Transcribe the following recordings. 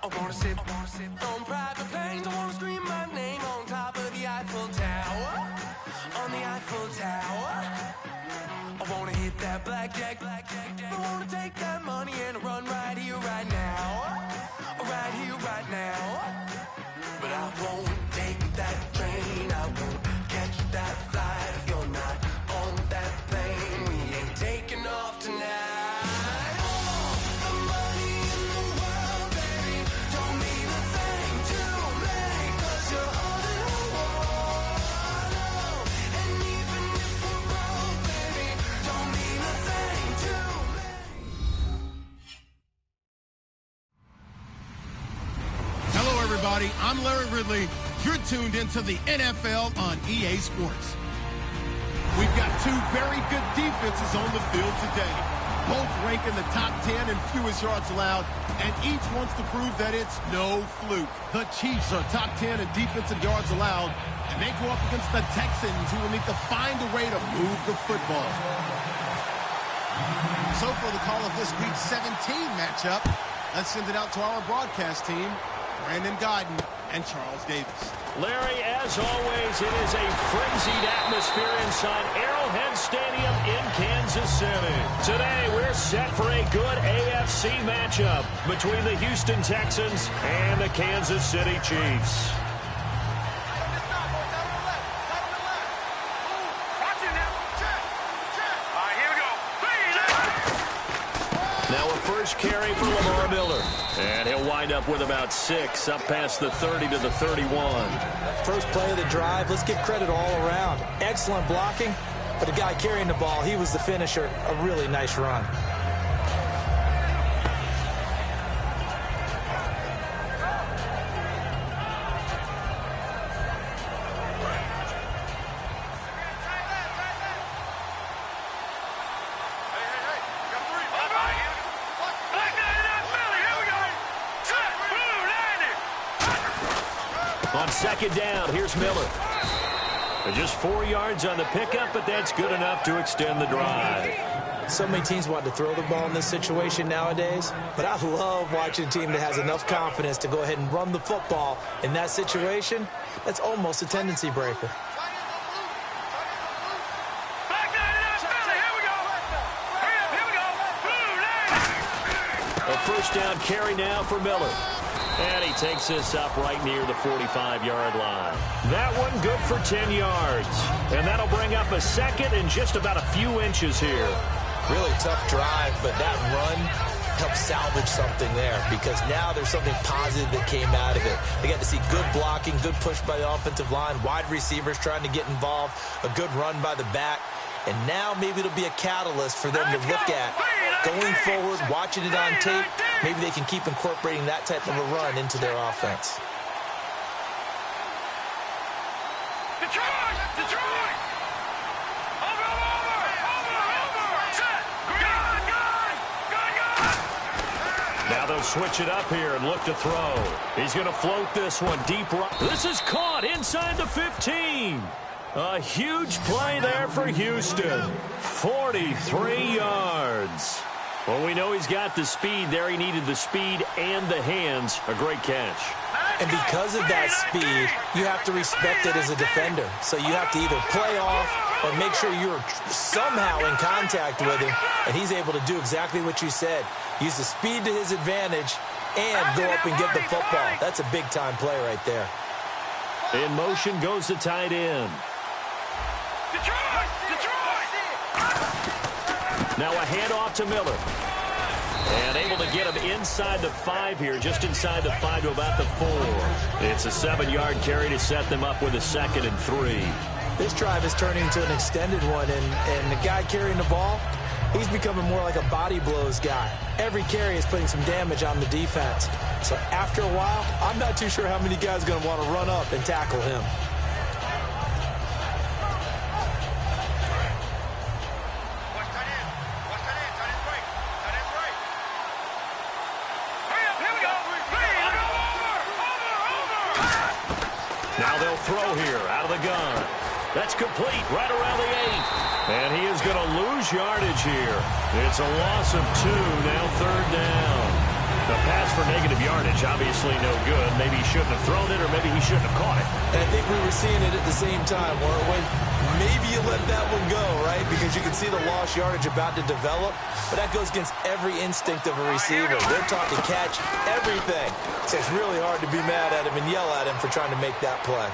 I wanna sip on private planes. I wanna scream my name on top of the Eiffel Tower. On the Eiffel Tower. I wanna hit that blackjack. I wanna take that money and run right here, right now. Right here, right now. But I won't take that train. I won't catch that flight if you're not on that plane. We ain't taking off tonight. I'm Larry Ridley. You're tuned into the NFL on EA Sports. We've got two very good defenses on the field today. Both rank in the top 10 in fewest yards allowed, and each wants to prove that it's no fluke. The Chiefs are top 10 in defensive yards allowed, and they go up against the Texans, who will need to find a way to move the football. So for the call of this Week 17 matchup, let's send it out to our broadcast team, Brandon Guyton and Charles Davis. Larry, as always, it is a frenzied atmosphere inside Arrowhead Stadium in Kansas City. Today, we're set for a good AFC matchup between the Houston Texans and the Kansas City Chiefs. Now a first carry for Lamar Miller. And he'll wind up with about 6, up past the 30 to the 31. First play of the drive, let's give credit all around. Excellent blocking, but the guy carrying the ball, he was the finisher. A really nice run. On second down, here's Miller. Just 4 yards on the pickup, but that's good enough to extend the drive. So many teams want to throw the ball in this situation nowadays, but I love watching a team that has enough confidence to go ahead and run the football. In that situation, that's almost a tendency breaker. A first down carry now for Miller. And he takes this up right near the 45-yard line. That one good for 10 yards. And that'll bring up a second and just about a few inches here. Really tough drive, but that run helped salvage something there because now there's something positive that came out of it. They got to see good blocking, good push by the offensive line, wide receivers trying to get involved, a good run by the back. And now maybe it'll be a catalyst for them to look at going forward, watching it on tape. Maybe they can keep incorporating that type of a run into their offense. Detroit! Over! Set! Good! Now they'll switch it up here and look to throw. He's going to float this one deep right. This is caught inside the 15. A huge play there for Houston. 43 yards. Well, we know he's got the speed there. He needed the speed and the hands. A great catch. And because of that speed, you have to respect it as a defender. So you have to either play off or make sure you're somehow in contact with him, and he's able to do exactly what you said. Use the speed to his advantage and go up and get the football. That's a big-time play right there. In motion goes the tight end. Now a handoff to Miller. And able to get him inside the 5 here, just inside the 5 to about the 4. It's a 7-yard carry to set them up with a 2nd and 3. This drive is turning into an extended one, and the guy carrying the ball, he's becoming more like a body blows guy. Every carry is putting some damage on the defense. So after a while, I'm not too sure how many guys are going to want to run up and tackle him. Now they'll throw here out of the gun. That's complete right around the 8. And he is going to lose yardage here. It's a loss of 2, now 3rd down. The pass for negative yardage, obviously no good. Maybe he shouldn't have thrown it, or maybe he shouldn't have caught it. And I think we were seeing it at the same time, weren't we? Maybe you let that one go, right? Because you can see the lost yardage about to develop. But that goes against every instinct of a receiver. They're taught to catch everything. So it's really hard to be mad at him and yell at him for trying to make that play.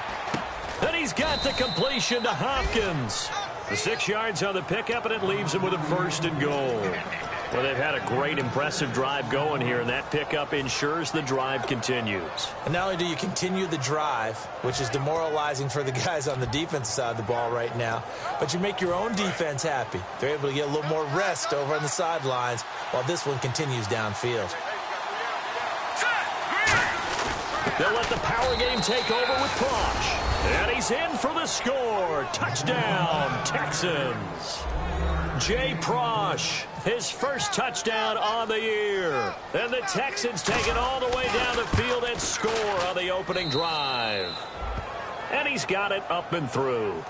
And he's got the completion to Hopkins. The 6 yards on the pickup, and it leaves him with a 1st and goal. Well, they've had a great, impressive drive going here, and that pickup ensures the drive continues. And not only do you continue the drive, which is demoralizing for the guys on the defensive side of the ball right now, but you make your own defense happy. They're able to get a little more rest over on the sidelines while this one continues downfield. They'll let the power game take over with Prosh. And he's in for the score. Touchdown, Texans. Jay Prosh, his first touchdown on the year. And the Texans take it all the way down the field and score on the opening drive. And he's got it up and through.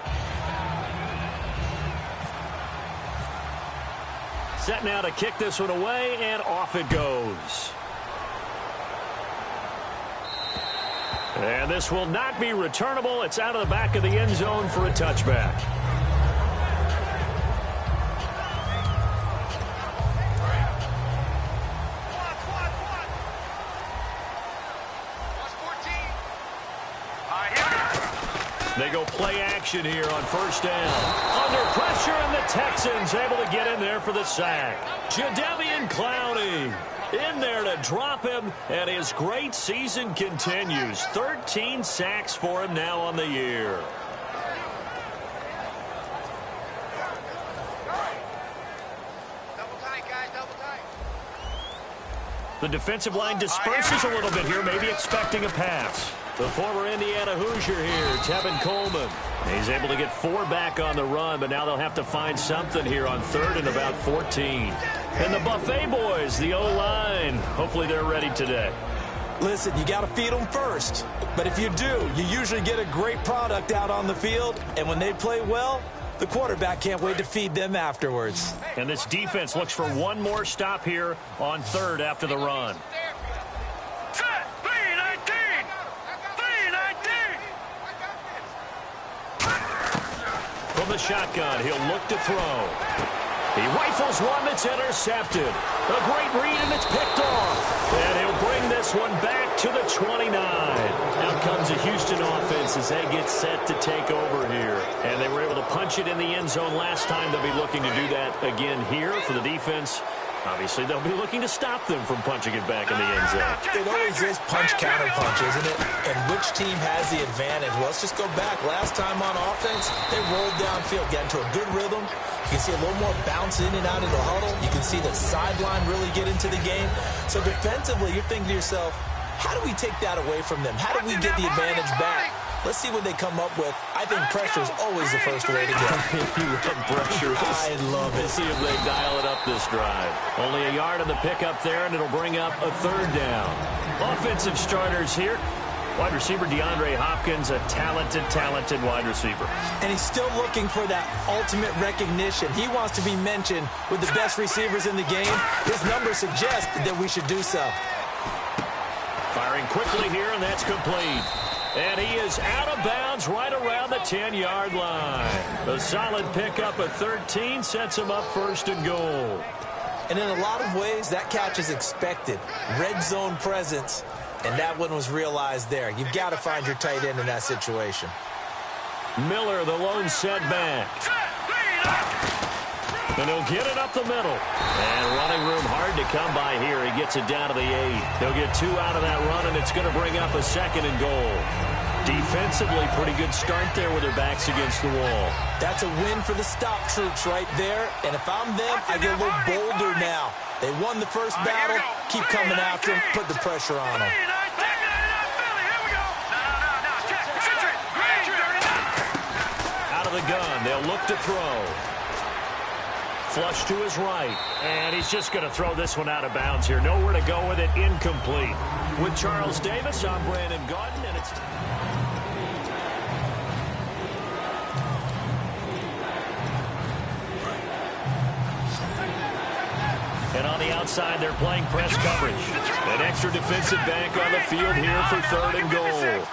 Set now to kick this one away, and off it goes. And this will not be returnable. It's out of the back of the end zone for a touchback. They go play action here on 1st down. Under pressure, and the Texans able to get in there for the sack. Jadeveon Clowney in there to drop him, and his great season continues. 13 sacks for him now on the year. The defensive line disperses a little bit here, maybe expecting a pass. The former Indiana Hoosier here, Tevin Coleman. He's able to get 4 back on the run, but now they'll have to find something here on 3rd and about 14. And the Buffet boys, the O-line, hopefully they're ready today. Listen, you got to feed them first. But if you do, you usually get a great product out on the field. And when they play well, the quarterback can't wait to feed them afterwards. And this defense looks for one more stop here on 3rd after the run. From the shotgun, he'll look to throw. He rifles one that's intercepted. A great read, and it's picked off. And he'll bring this one back to the 29. Out comes the Houston offense as they get set to take over here. And they were able to punch it in the end zone last time. They'll be looking to do that again here for the defense. Obviously, they'll be looking to stop them from punching it back in the end zone. It always is punch-counter-punch, isn't it? And which team has the advantage? Well, let's just go back. Last time on offense, they rolled downfield, got into a good rhythm. You can see a little more bounce in and out of the huddle. You can see the sideline really get into the game. So defensively, you're thinking to yourself, how do we take that away from them? How do we get the advantage back? Let's see what they come up with. I think pressure is always the first way to go. You love pressure. I love it. We'll see if they dial it up this drive. Only a yard on the pickup there, and it'll bring up a 3rd down. Offensive starters here. Wide receiver DeAndre Hopkins, a talented wide receiver. And he's still looking for that ultimate recognition. He wants to be mentioned with the best receivers in the game. His numbers suggest that we should do so. Firing quickly here, and that's complete. And he is out of bounds right around the 10-yard line. A solid pickup of 13 sets him up first and goal. And in a lot of ways, that catch is expected. Red zone presence, and that one was realized there. You've got to find your tight end in that situation. Miller, the lone setback. And he'll get it up the middle. And running room hard to come by here. He gets it down to the 8. They'll get 2 out of that run, and it's going to bring up a second and goal. Defensively, pretty good start there with their backs against the wall. That's a win for the stop troops right there. And if I'm them, I get a little bolder now. They won the first battle. Keep coming after them. Put the pressure on them. Out of the gun. They'll look to throw. Flush to his right. And he's just going to throw this one out of bounds here. Nowhere to go with it. Incomplete. With Charles Davis, I'm Brandon Gaudin, and it's... And on the outside, they're playing press coverage. An extra defensive back on the field here for third and goal.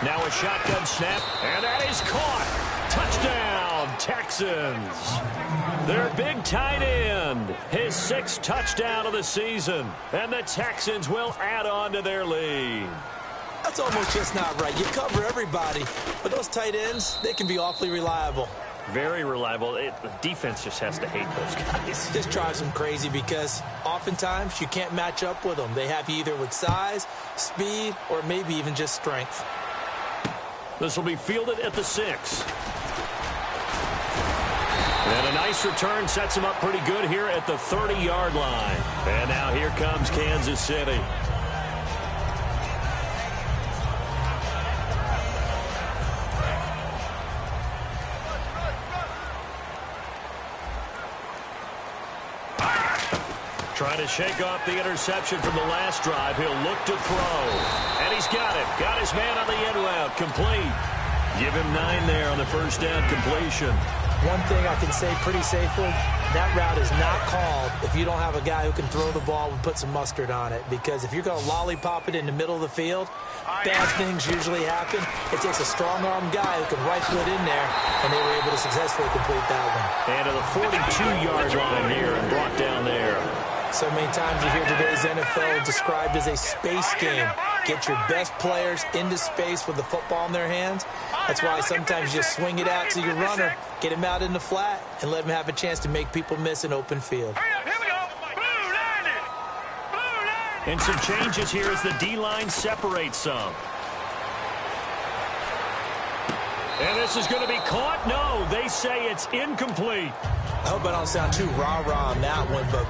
Now a shotgun snap, and that is caught. Touchdown, Texans. Their big tight end, his 6th touchdown of the season. And the Texans will add on to their lead. That's almost just not right. You cover everybody, but those tight ends, they can be awfully reliable. Very reliable. The defense just has to hate those guys. This drives them crazy because oftentimes you can't match up with them. They have you either with size, speed, or maybe even just strength. This will be fielded at the 6. And a nice return sets him up pretty good here at the 30-yard line. And now here comes Kansas City. Trying to shake off the interception from the last drive. He'll look to throw. And he's got it. Got his man on the end route. Complete. Give him 9 there on the first down completion. One thing I can say pretty safely, that route is not called if you don't have a guy who can throw the ball and put some mustard on it. Because if you're going to lollipop it in the middle of the field, bad things usually happen. It takes a strong-arm guy who can rifle it in there, and they were able to successfully complete that one. And to the 42-yard line here and brought down there. So many times you hear today's NFL described as a space game. Get your best players into space with the football in their hands. That's why sometimes you just swing it out to your runner, get him out in the flat, and let him have a chance to make people miss an open field. And some changes here as the D-line separates some. And this is going to be caught. No, they say it's incomplete. I hope I don't sound too rah-rah on that one, but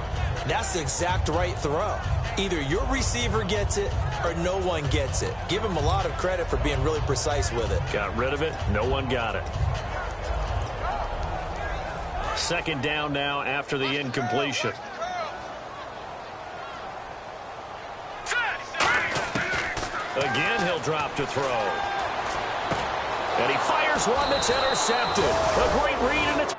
that's the exact right throw. Either your receiver gets it or no one gets it. Give him a lot of credit for being really precise with it. Got rid of it. No one got it. Second down now after the incompletion. Again, he'll drop to throw. And he fires one that's intercepted. A great read, and it's...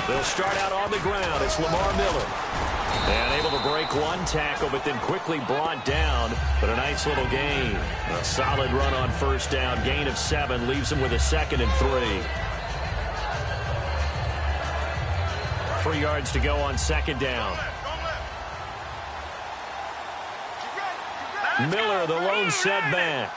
They'll start out on the ground. It's Lamar Miller. And able to break one tackle, but then quickly brought down. But a nice little gain. A solid run on first down. Gain of 7 leaves him with a 2nd and 3. 3 yards to go on 2nd down. Miller, the lone setback.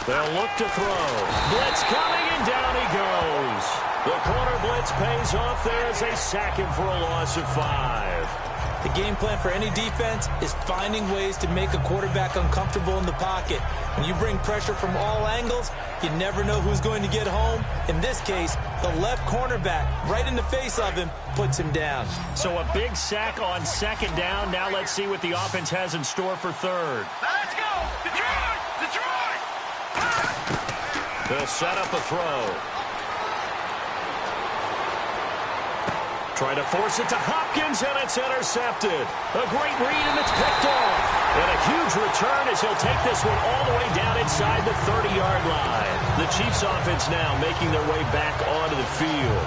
They'll look to throw. Blitz coming, and down he goes. The corner blitz pays off there as they sack him for a loss of 5. The game plan for any defense is finding ways to make a quarterback uncomfortable in the pocket. When you bring pressure from all angles, you never know who's going to get home. In this case, the left cornerback, right in the face of him, puts him down. So a big sack on second down. Now let's see what the offense has in store for third. Let's go! Detroit! Detroit! They'll set up a throw. Trying to force it to Hopkins, and it's intercepted. A great read, and it's picked off. And a huge return as he'll take this one all the way down inside the 30-yard line. The Chiefs offense now making their way back onto the field.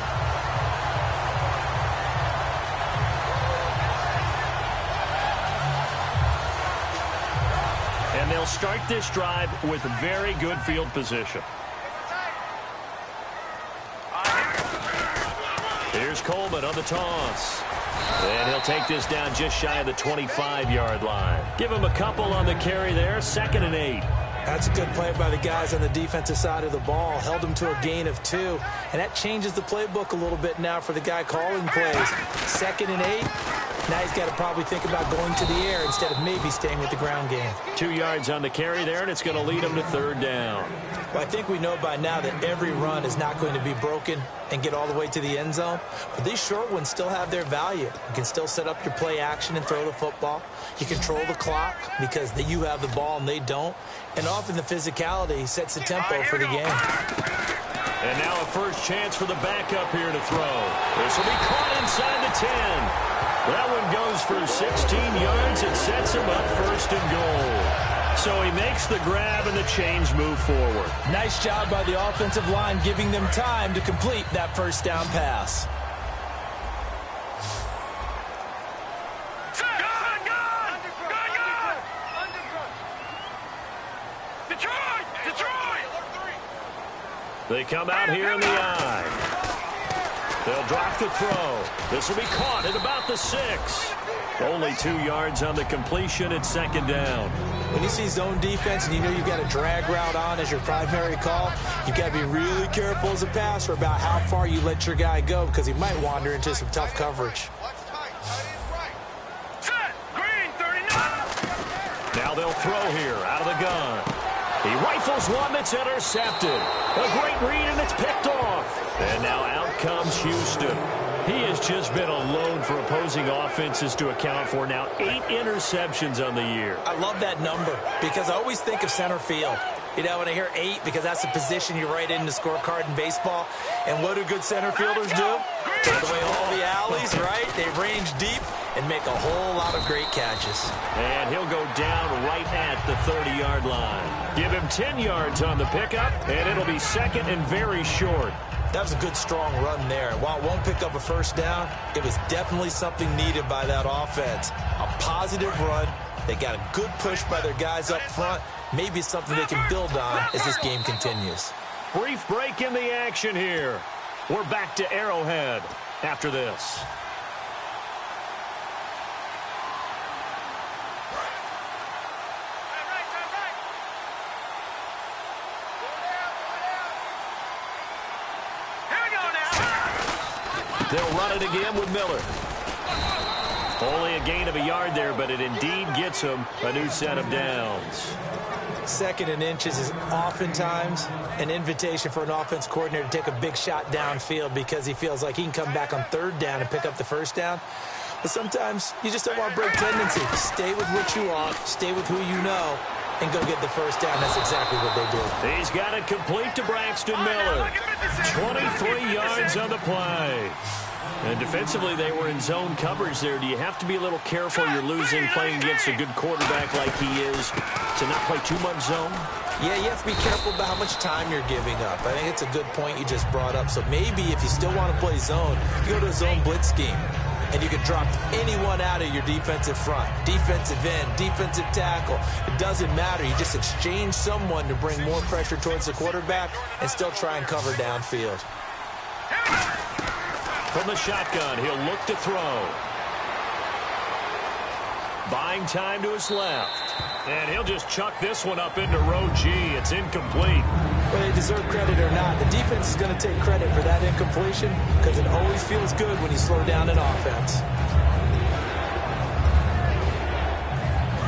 And they'll start this drive with very good field position. Here's Coleman on the toss. And he'll take this down just shy of the 25-yard line. Give him a couple on the carry there, 2nd and 8. That's a good play by the guys on the defensive side of the ball. Held him to a gain of 2. And that changes the playbook a little bit now for the guy calling plays. 2nd and 8. Now he's got to probably think about going to the air instead of maybe staying with the ground game. 2 yards on the carry there, and it's going to lead him to 3rd down. Well, I think we know by now that every run is not going to be broken and get all the way to the end zone. But these short ones still have their value. You can still set up your play action and throw the football. You control the clock because you have the ball and they don't. And often the physicality sets the tempo for the game. And now a first chance for the backup here to throw. This will be caught inside the 10. That one goes for 16 yards. It sets him up 1st and goal. So he makes the grab and the chains move forward. Nice job by the offensive line giving them time to complete that first down pass. Detroit! Detroit! They come out here in the eye. They'll drop the throw. This will be caught at about the 6. Only 2 yards on the completion at 2nd down. When you see zone defense and you know you've got a drag route on as your primary call, you've got to be really careful as a passer about how far you let your guy go because he might wander into some tough coverage. Set! Green, 39! Now they'll throw here out of the gun. He rifles one that's intercepted. A great read, and it's picked off. And now out comes Houston. He has just been alone for opposing offenses to account for now 8 interceptions on the year. I love that number because I always think of center field. You know, when I hear 8, because that's the position you write in the scorecard in baseball. And what do good center fielders do? Take away all the alleys, right? They range deep and make a whole lot of great catches. And he'll go down right at the 30-yard line. Give him 10 yards on the pickup, and it'll be 2nd and very short. That was a good, strong run there. While it won't pick up a first down, it was definitely something needed by that offense. A positive run. They got a good push by their guys up front. Maybe it's something they can build on as this game continues. Brief break in the action here. We're back to Arrowhead after this. They'll run it again with Miller. Only a gain of a yard there, but it indeed gets him a new set of downs. 2nd and inches is oftentimes an invitation for an offense coordinator to take a big shot downfield because he feels like he can come back on 3rd down and pick up the first down. But sometimes you just don't want to break tendency. Stay with what you want, stay with who you know, and go get the first down. That's exactly what they do. He's got it complete to Braxton Miller. 23 yards on the play. And defensively, they were in zone coverage there. Do you have to be a little careful? You're losing playing against a good quarterback like he is to not play too much zone? Yeah, you have to be careful about how much time you're giving up. I think it's a good point you just brought up. So maybe if you still want to play zone, you go to a zone blitz scheme. And you can drop anyone out of your defensive front. Defensive end, defensive tackle. It doesn't matter. You just exchange someone to bring more pressure towards the quarterback and still try and cover downfield. From the shotgun, he'll look to throw. Buying time to his left. And he'll just chuck this one up into row G. It's incomplete. Whether they deserve credit or not, the defense is going to take credit for that incompletion because it always feels good when you slow down an offense.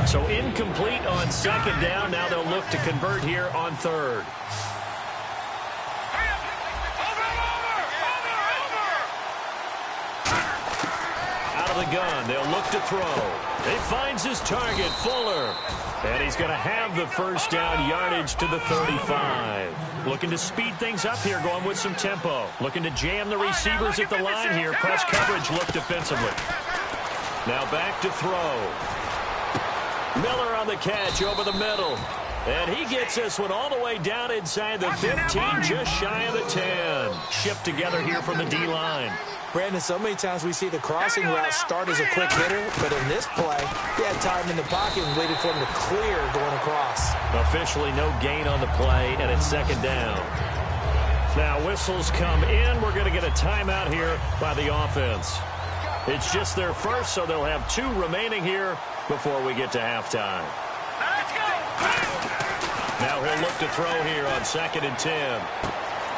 So incomplete on second down. Now they'll look to convert here on third. Out of the gun, they'll look to throw. He finds his target, Fuller. And he's going to have the first down, yardage to the 35. Looking to speed things up here, going with some tempo. Looking to jam the receivers at the line here. Press coverage, look defensively. Now back to throw. Miller on the catch over the middle. And he gets this one all the way down inside the 15, just shy of the 10. Shift together here from the D-line. Brandon, so many times we see the crossing route start as a quick hitter, but in this play, he had time in the pocket and waited for him to clear going across. Officially no gain on the play, and it's second down. Now whistles come in. We're going to get a timeout here by the offense. It's just their first, so they'll have 2 remaining here before we get to halftime. Let's go! Now he'll look to throw here on 2nd and 10.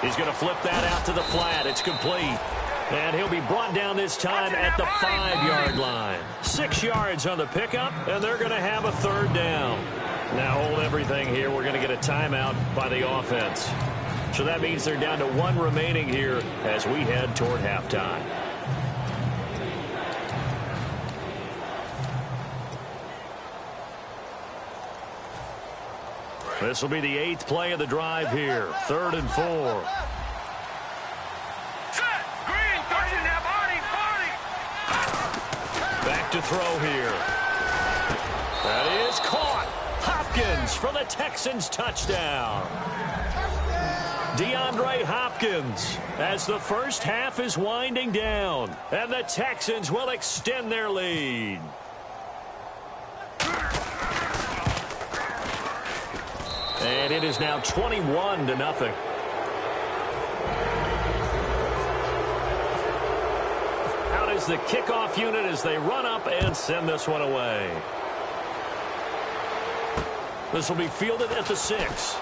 He's going to flip that out to the flat. It's complete. And he'll be brought down this time at the 5-yard line. 6 yards on the pickup, and they're going to have a third down. Now hold everything here. We're going to get a timeout by the offense. So that means they're down to 1 remaining here as we head toward halftime. This will be the 8th play of the drive here. 3rd and 4. Back to throw here. That is caught. Hopkins for the Texans touchdown. DeAndre Hopkins as the first half is winding down. And the Texans will extend their lead. And it is now 21-0. Out is the kickoff unit as they run up and send this one away. This will be fielded at the 6.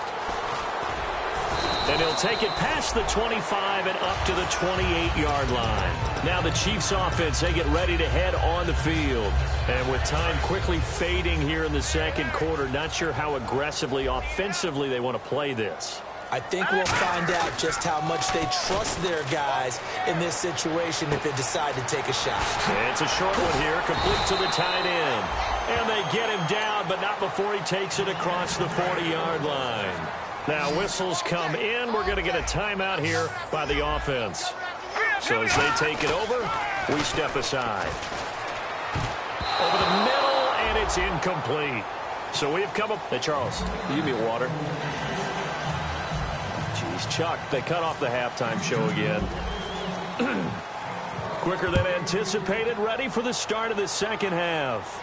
And he'll take it past the 25 and up to the 28-yard line. Now the Chiefs offense, they get ready to head on the field. And with time quickly fading here in the second quarter, not sure how aggressively, offensively they want to play this. I think we'll find out just how much they trust their guys in this situation if they decide to take a shot. It's a short one here, complete to the tight end. And they get him down, but not before he takes it across the 40-yard line. Now whistles come in. We're going to get a timeout here by the offense. So as they take it over, we step aside. Over the middle, and it's incomplete. So we have come up. Hey, Charles, you give me water. Jeez, Chuck, they cut off the halftime show again. Quicker than anticipated, ready for the start of the second half.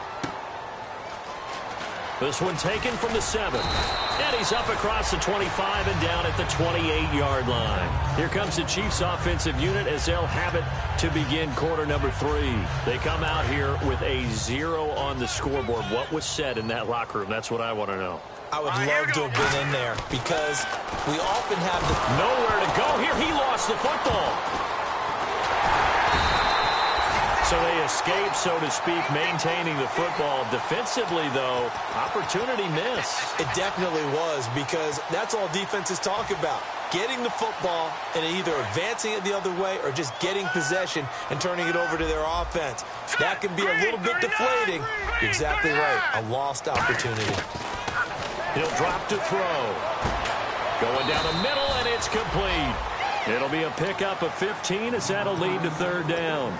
This one taken from the 7. And he's up across the 25 and down at the 28-yard line. Here comes the Chiefs offensive unit as they'll have it to begin quarter number 3. They come out here with a 0 on the scoreboard. What was said in that locker room? That's what I want to know. I would love to have been in there because we often have the... Nowhere to go here. He lost the football. So they escape, so to speak, maintaining the football. Defensively, though, opportunity miss. It definitely was because that's all defenses talk about. Getting the football and either advancing it the other way or just getting possession and turning it over to their offense. That can be a little bit deflating. You're exactly right. A lost opportunity. He'll drop to throw. Going down the middle, and it's complete. It'll be a pickup of 15 as that'll lead to third down.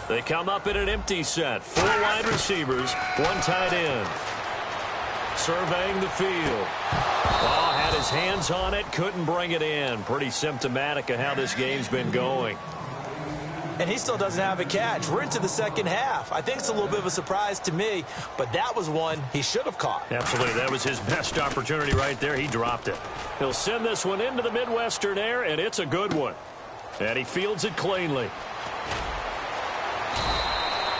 They come up in an empty set. 4 wide receivers, 1 tight end. Surveying the field. Oh, had his hands on it, couldn't bring it in. Pretty symptomatic of how this game's been going. And he still doesn't have a catch. We're into the second half. I think it's a little bit of a surprise to me, but that was one he should have caught. Absolutely. That was his best opportunity right there. He dropped it. He'll send this one into the Midwestern air, and it's a good one. And he fields it cleanly.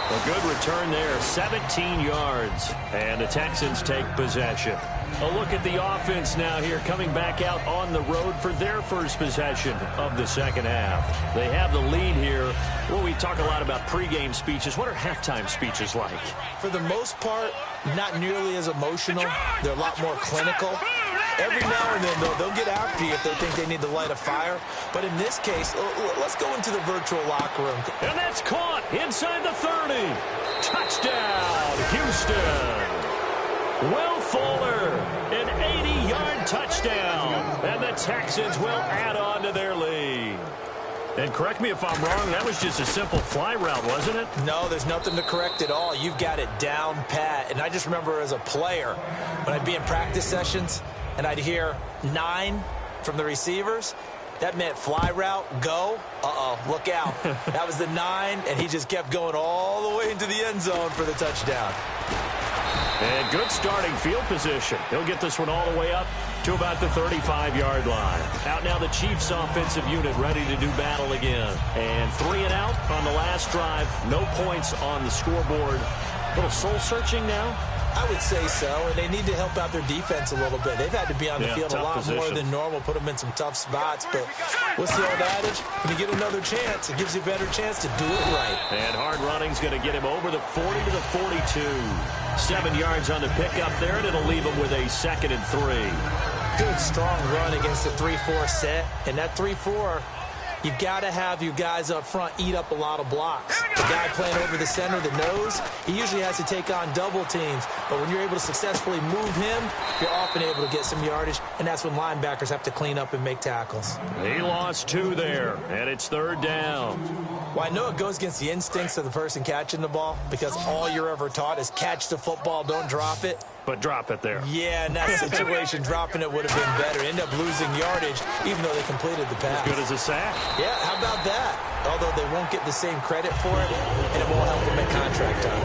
A good return there, 17 yards. And the Texans take possession. A look at the offense now here, coming back out on the road for their first possession of the second half. They have the lead here. Well, we talk a lot about pregame speeches. What are halftime speeches like? For the most part, not nearly as emotional. They're a lot more clinical. Every now and then, they'll get after you if they think they need to light a fire. But in this case, let's go into the virtual locker room. And that's caught inside the 30. Touchdown, Houston. Will Fuller, an 80-yard touchdown. And the Texans will add on to their lead. And correct me if I'm wrong, that was just a simple fly route, wasn't it? No, there's nothing to correct at all. You've got it down pat. And I just remember as a player, when I'd be in practice sessions, and I'd hear 9 from the receivers, that meant fly route, go. Uh-oh, look out. That was the 9, and he just kept going all the way into the end zone for the touchdown. And good starting field position. He'll get this one all the way up to about the 35-yard line. Out now the Chiefs offensive unit ready to do battle again. And 3 and out on the last drive. No points on the scoreboard. A little soul-searching now? I would say so, and they need to help out their defense a little bit. They've had to be on the field a lot more than normal, put them in some tough spots. But what's the old adage? When you get another chance, it gives you a better chance to do it right. And hard running's going to get him over the 40 to the 42. 7 yards on the pickup there, and it'll leave him with a 2nd and 3. Good, strong run against the 3-4 set. And that 3-4, you've got to have your guys up front eat up a lot of blocks. The guy playing over the center, the nose, he usually has to take on double teams. But when you're able to successfully move him, you're often able to get some yardage, and that's when linebackers have to clean up and make tackles. He lost 2 there, and it's 3rd down. Well, I know it goes against the instincts of the person catching the ball because all you're ever taught is catch the football, don't drop it. But drop it there. Yeah, in that situation, dropping it would have been better. End up losing yardage, even though they completed the pass. As good as a sack. Yeah, how about that? Although they won't get the same credit for it, and it won't help them at contract time.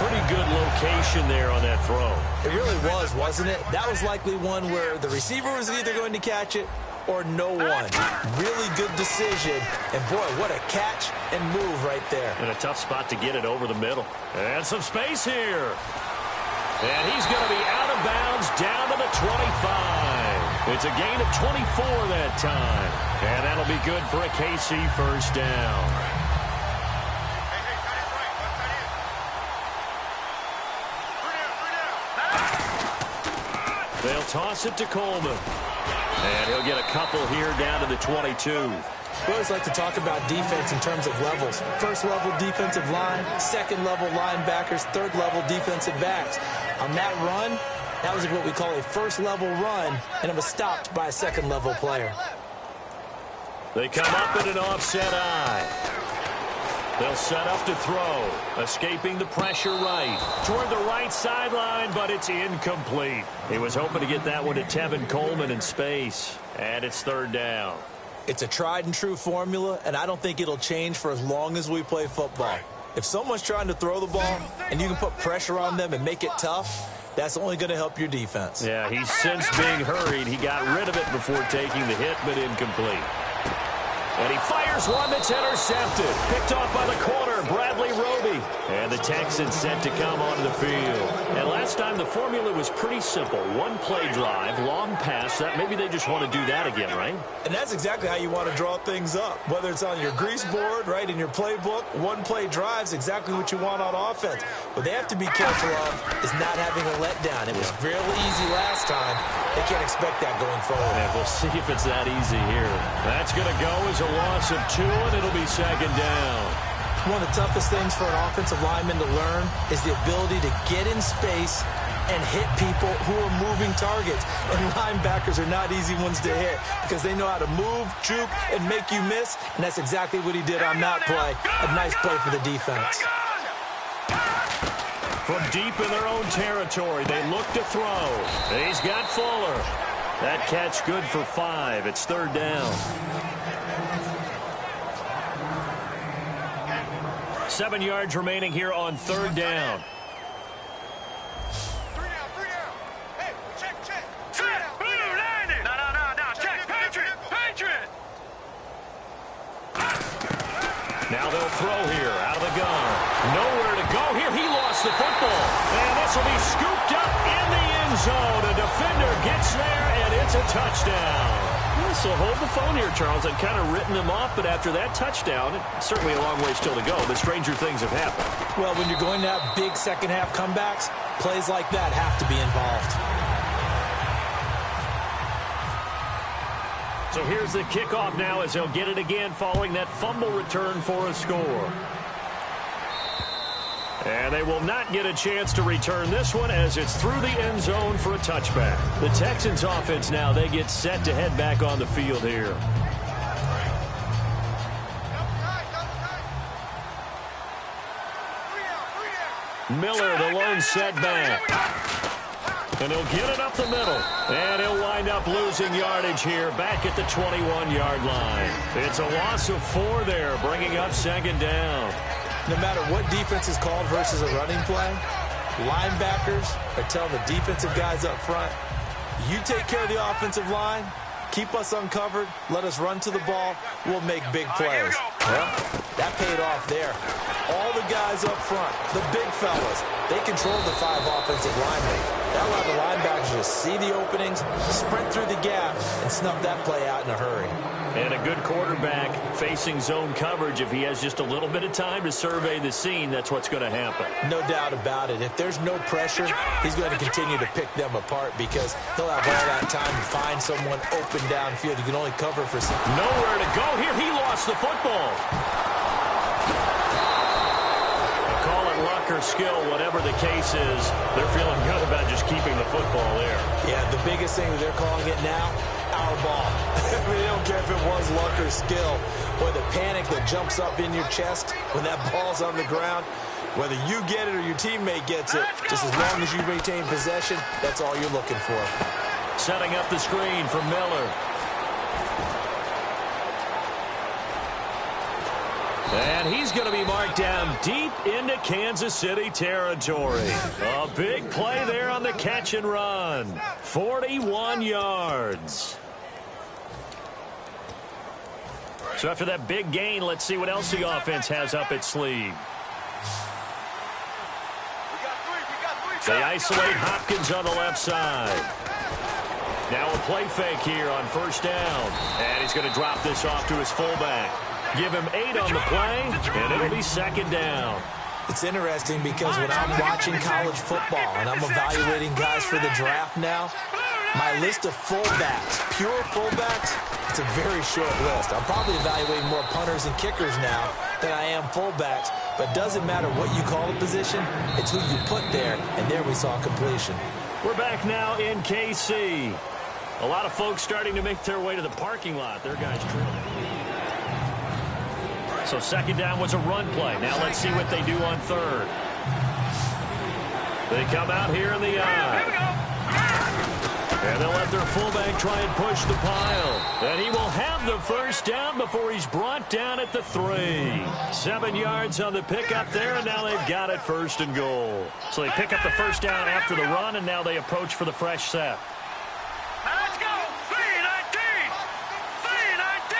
Pretty good location there on that throw. It really was, wasn't it? That was likely one where the receiver was either going to catch it or no one. Really good decision. And, boy, what a catch and move right there. And a tough spot to get it over the middle. And some space here. And he's going to be out of bounds down to the 25. It's a gain of 24 that time. And that'll be good for a KC first down. They'll toss it to Coleman. And he'll get a couple here down to the 22. We always like to talk about defense in terms of levels. First level defensive line, second level linebackers, third level defensive backs. On that run, that was what we call a first level run, and it was stopped by a second level player. They come up in an offset eye. They'll set up to throw, escaping the pressure right. Toward the right sideline, but it's incomplete. He was hoping to get that one to Tevin Coleman in space, and it's 3rd down. It's a tried and true formula, and I don't think it'll change for as long as we play football. If someone's trying to throw the ball and you can put pressure on them and make it tough, that's only going to help your defense. Yeah, he's since being hurried. He got rid of it before taking the hit, but incomplete. And he fires one that's intercepted. Picked off by the corner, Bradley Roby. And the Texans set to come onto the field. And last time the formula was pretty simple. One play drive, long pass. That maybe they just want to do that again, right? And that's exactly how you want to draw things up. Whether it's on your grease board, right, in your playbook, one play drive's exactly what you want on offense. What they have to be careful of is not having a letdown. It was fairly easy last time. They can't expect that going forward. And we'll see if it's that easy here. That's going to go as a loss of 2, and it'll be 2nd down. One of the toughest things for an offensive lineman to learn is the ability to get in space and hit people who are moving targets. And linebackers are not easy ones to hit because they know how to move, juke, and make you miss. And that's exactly what he did on that play. A nice play for the defense. From deep in their own territory, they look to throw. He's got Fuller. That catch good for 5. It's 3rd down. 7 yards remaining here on 3rd down. Now they'll throw here out of the gun. Nowhere to go here. He lost the football. And this will be scooped up in the end zone. A defender gets there, and it's a touchdown. So hold the phone here, Charles. I'd kind of written them off, but after that touchdown, it's certainly a long way still to go, but stranger things have happened. Well, when you're going to have big second-half comebacks, plays like that have to be involved. So here's the kickoff now as they'll get it again following that fumble return for a score. And they will not get a chance to return this one as it's through the end zone for a touchback. The Texans offense now, they get set to head back on the field here. Miller, the lone setback. And he'll get it up the middle. And he'll wind up losing yardage here back at the 21-yard line. It's a loss of 4 there, bringing up second down. No matter what defense is called versus a running play, linebackers are telling the defensive guys up front, you take care of the offensive line, keep us uncovered, let us run to the ball, we'll make big plays. Well, that paid off there. All the guys up front, the big fellas, they controlled the 5 offensive linemen. That allowed the linebackers to see the openings, sprint through the gap, and snuff that play out in a hurry. And a good quarterback facing zone coverage. If he has just a little bit of time to survey the scene, that's what's going to happen. No doubt about it. If there's no pressure, he's going to continue to pick them apart because he'll have all that time to find someone open downfield. He can only cover for some. Nowhere to go here. He lost the football. Call it luck or skill, whatever the case is. They're feeling good about just keeping the football there. Yeah, the biggest thing that they're calling it now, our ball. I mean, they don't care if it was luck or skill. Boy, the panic that jumps up in your chest when that ball's on the ground, whether you get it or your teammate gets it, just as long as you retain possession, that's all you're looking for. Setting up the screen for Miller. And he's going to be marked down deep into Kansas City territory. A big play there on the catch and run. 41 yards. So after that big gain, let's see what else the offense has up its sleeve. They isolate Hopkins on the left side. Now a play fake here on first down. And he's going to drop this off to his fullback. Give him 8 on the play, and it'll be second down. It's interesting because when I'm watching college football and I'm evaluating guys for the draft now, my list of fullbacks, pure fullbacks, it's a very short list. I'm probably evaluating more punters and kickers now than I am fullbacks, but it doesn't matter what you call the position, it's who you put there, and there we saw completion. We're back now in KC. A lot of folks starting to make their way to the parking lot. Their guys drilling. So second down was a run play. Now let's see what they do on third. They come out here in the eye. And they'll let their fullback try and push the pile. And he will have the first down before he's brought down at the 3. 7 yards on the pickup there, and now they've got it first and goal. So they pick up the first down after the run, and now they approach for the fresh set. Let's go! 3-19! 3-19!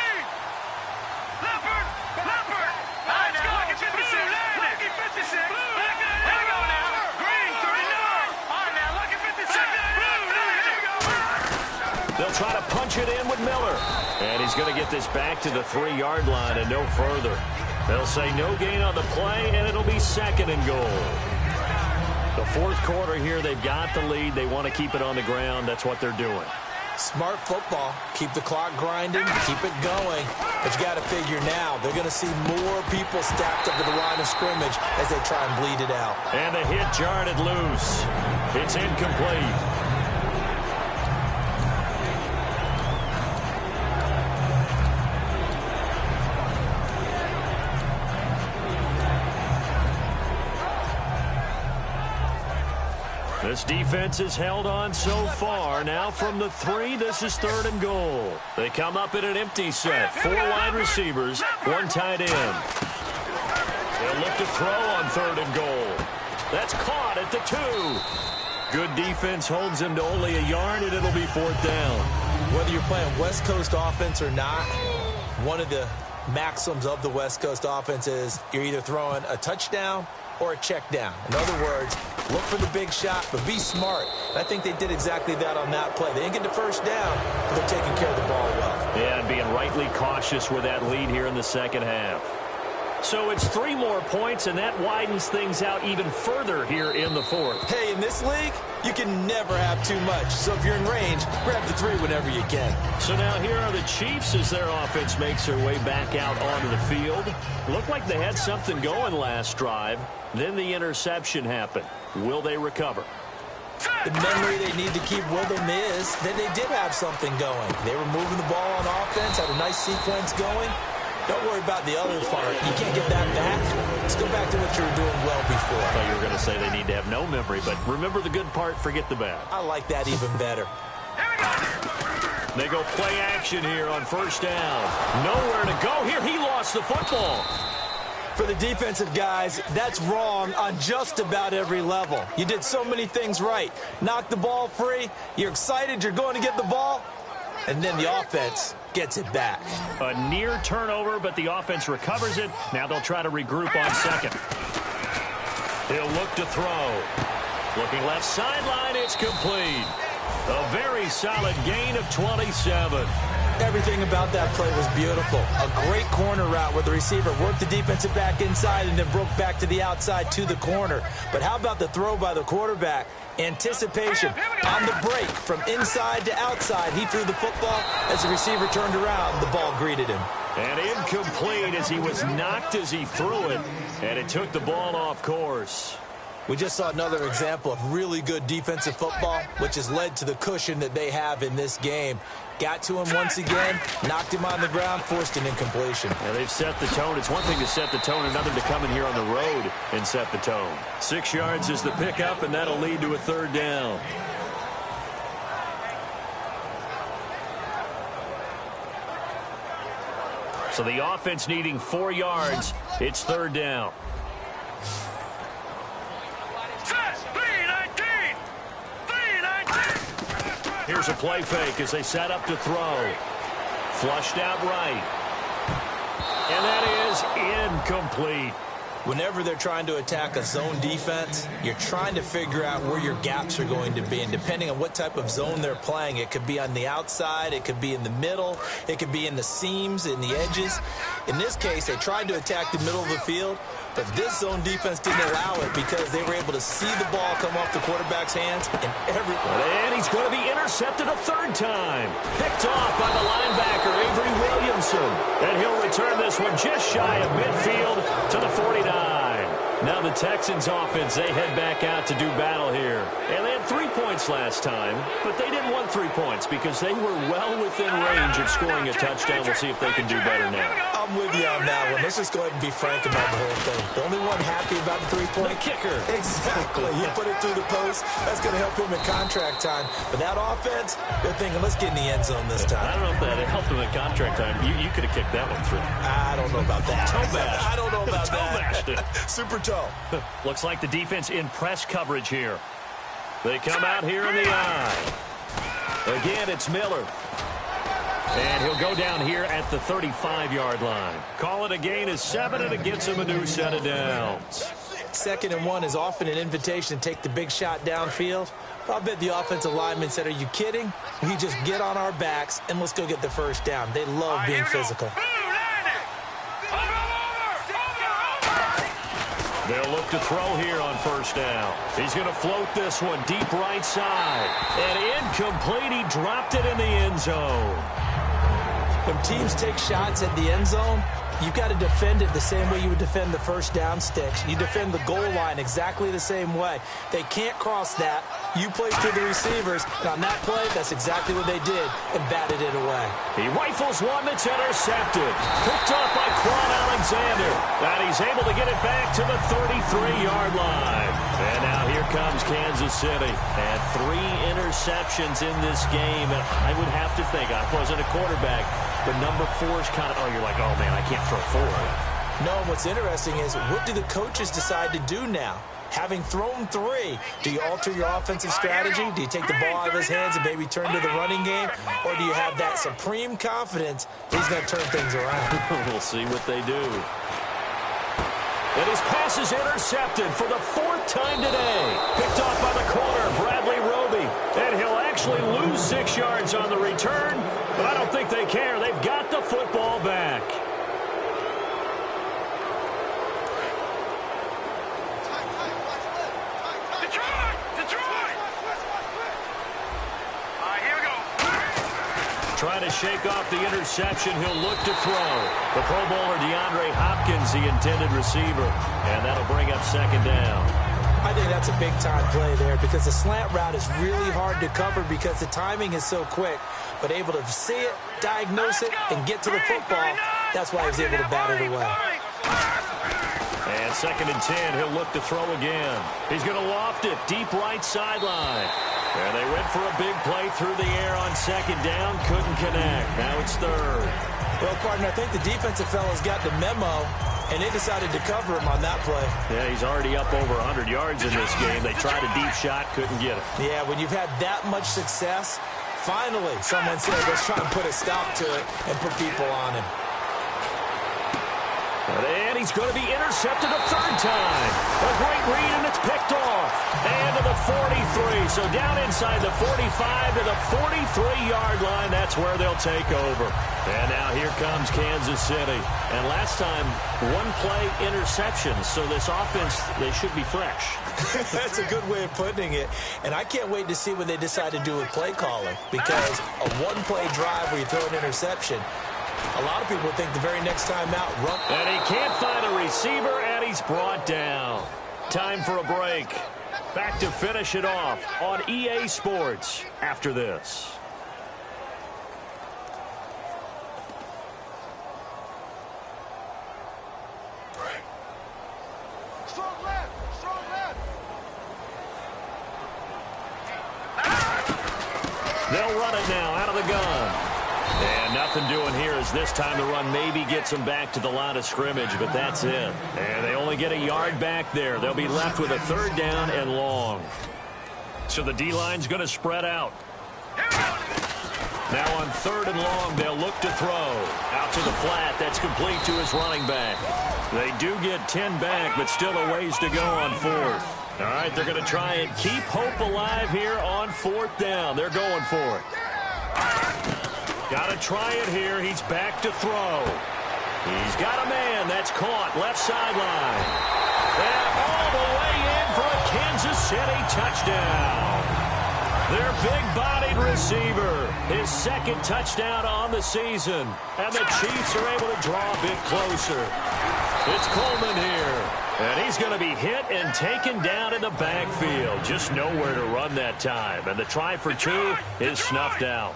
Leopard! Leopard! Let's go! Lucky 56! Lucky 56! Here we go now! Green 39! All right now, Lucky 56! Blue! Here we go! They'll try to punch it in with Miller. And he's going to get this back to the 3-yard line and no further. They'll say no gain on the play, and it'll be second and goal. The fourth quarter here, they've got the lead. They want to keep it on the ground. That's what they're doing. Smart football. Keep the clock grinding. Keep it going. But you got to figure now, they're going to see more people stacked up at the line of scrimmage as they try and bleed it out. And the hit jarred it loose. It's incomplete. This defense has held on so far. Now from the 3, this is third and goal. They come up in an empty set. 4 wide receivers, 1 tight end. They'll look to throw on third and goal. That's caught at the 2. Good defense holds him to only a yard, and it'll be fourth down. Whether you're playing West Coast offense or not, one of the maxims of the West Coast offense is you're either throwing a touchdown or a check down. In other words, look for the big shot, but be smart. And I think they did exactly that on that play. They didn't get the first down, but they're taking care of the ball well. Yeah, and being rightly cautious with that lead here in the second half. So it's 3 more points, and that widens things out even further here in the fourth. Hey, in this league, you can never have too much. So if you're in range, grab the 3 whenever you can. So now here are the Chiefs as their offense makes their way back out onto the field. Looked like they had something going last drive. Then the interception happened. Will they recover? The memory they need to keep with them is that they did have something going. They were moving the ball on offense, had a nice sequence going. Don't worry about the other part. You can't get that back. Let's go back to what you were doing well before. I thought you were going to say they need to have no memory, but remember the good part, forget the bad. I like that even better. They go play action here on first down. Nowhere to go here. He lost the football. For the defensive guys, that's wrong on just about every level. You did so many things right. Knock the ball free. You're excited. You're going to get the ball. And then the offense gets it back. A near turnover, but the offense recovers it. Now they'll try to regroup on second. He'll look to throw. Looking left sideline, it's complete. A very solid gain of 27. Everything about that play was beautiful. A great corner route where the receiver worked the defensive back inside and then broke back to the outside to the corner. But how about the throw by the quarterback? Anticipation on the break from inside to outside. He threw the football. As the receiver turned around, the ball greeted him. And incomplete as he was knocked as he threw it. And it took the ball off course. We just saw another example of really good defensive football, which has led to the cushion that they have in this game. Got to him once again, knocked him on the ground, forced an incompletion. Yeah, they've set the tone. It's one thing to set the tone, another to come in here on the road and set the tone. 6 yards is the pickup, and that'll lead to a third down. So the offense needing 4 yards. It's third down. Here's a play fake as they set up to throw. Flushed out right. And that is incomplete. Whenever they're trying to attack a zone defense, you're trying to figure out where your gaps are going to be. And depending on what type of zone they're playing, it could be on the outside, it could be in the middle, it could be in the seams, in the edges. In this case, they tried to attack the middle of the field, but this zone defense didn't allow it because they were able to see the ball come off the quarterback's hands. And he's going to be intercepted a third time. Picked off by the linebacker, Avery Williamson. And he'll return this one just shy of midfield to the 49. Now the Texans offense, they head back out to do battle here. And they had 3 points last time, but they didn't want 3 points because they were well within range of scoring a touchdown. We'll see if they can do better now. I'm with you on that one. Let's just go ahead and be frank about the whole thing. The only one happy about the 3-point? The kicker. Exactly. He put it through the post. That's going to help him in contract time. But that offense, they're thinking, let's get in the end zone this time. I don't know if that helped him in contract time. You could have kicked that one through. I don't know about that. Toe bash. I don't know about toe that. Bashed it. Super toe. Looks like the defense in press coverage here. They come out here in the eye. Again, it's Miller. And he'll go down here at the 35-yard line. Call it a gain of 7, and it gets him a new set of downs. 2nd and 1 is often an invitation to take the big shot downfield. I'll bet the offensive lineman said, are you kidding? We just get on our backs and let's go get the first down. They love being physical. They'll look to throw here on first down. He's going to float this one deep right side. And incomplete. He dropped it in the end zone. When teams take shots at the end zone, you've got to defend it the same way you would defend the first down sticks. You defend the goal line exactly the same way. They can't cross that. You play through the receivers, and on that play, that's exactly what they did, and batted it away. He rifles one that's intercepted. Picked up by Quan Alexander. And he's able to get it back to the 33-yard line. And now here comes Kansas City. And 3 interceptions in this game. And I would have to think, I wasn't a quarterback, but number 4 is kind of, you're like, oh, man, I can't throw 4. No, what's interesting is, what do the coaches decide to do now? Having thrown 3, do you alter your offensive strategy? Do you take the ball out of his hands and maybe turn to the running game? Or do you have that supreme confidence that he's going to turn things around? We'll see what they do. And his pass is intercepted for the 4th time today. Picked off by the corner, Bradley Roby. And he'll actually lose 6 yards on the return, but I don't think they care. They've got the football back. Trying to shake off the interception. He'll look to throw. The Pro Bowler DeAndre Hopkins, the intended receiver. And that'll bring up 2nd down. I think that's a big-time play there because the slant route is really hard to cover because the timing is so quick. But able to see it, diagnose it, and get to the football, that's why he was able to bat it away. And 2nd and 10, he'll look to throw again. He's going to loft it, deep right sideline. And they went for a big play through the air on 2nd down. Couldn't connect. Now it's 3rd. Well, partner, I think the defensive fellas got the memo, and they decided to cover him on that play. Yeah, he's already up over 100 yards in this game. They tried a deep shot, couldn't get it. Yeah, when you've had that much success, finally someone said, let's try and put a stop to it and put people on him. And he's going to be intercepted a 3rd time. A great read, and it's picked off. And to the 43. So down inside the 45 to the 43-yard line. That's where they'll take over. And now here comes Kansas City. And last time, 1-play interceptions. So this offense, they should be fresh. That's a good way of putting it. And I can't wait to see what they decide to do with play calling. Because a 1-play drive where you throw an interception, a lot of people think the very next time out, run. And he can't find a receiver, and he's brought down. Time for a break. Back to finish it off on EA Sports after this. Strong left, strong left. They'll run it now out of the gun. And nothing doing here as this time the run maybe gets them back to the line of scrimmage, but that's it. And they only get a yard back there. They'll be left with a 3rd down and long. So the D-line's going to spread out. Now on 3rd and long, they'll look to throw. Out to the flat. That's complete to his running back. They do get 10 back, but still a ways to go on 4th. All right, they're going to try and keep hope alive here on 4th down. They're going for it. Got to try it here. He's back to throw. He's got a man. That's caught. Left sideline. And all the way in for a Kansas City touchdown. Their big-bodied receiver. His 2nd touchdown on the season. And the Chiefs are able to draw a bit closer. It's Coleman here. And he's going to be hit and taken down in the backfield. Just nowhere to run that time. And the try for 2 is snuffed out.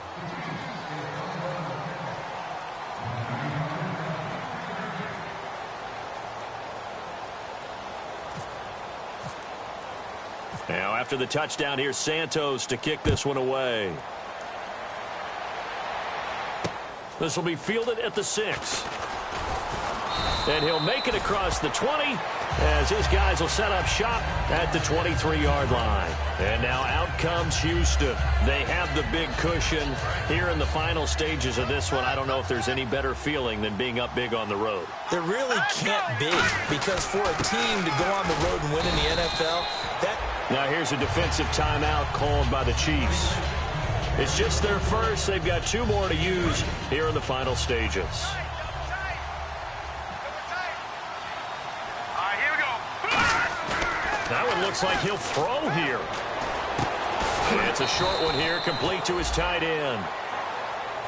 Now, after the touchdown, here's Santos to kick this one away. This will be fielded at the 6. And he'll make it across the 20 as his guys will set up shop at the 23-yard line. And now out comes Houston. They have the big cushion here in the final stages of this one. I don't know if there's any better feeling than being up big on the road. There really can't be, because for a team to go on the road and win in the NFL, that... Now here's a defensive timeout called by the Chiefs. It's just their first. They've got 2 more to use here in the final stages. That one looks like he'll throw here. And it's a short one here, complete to his tight end.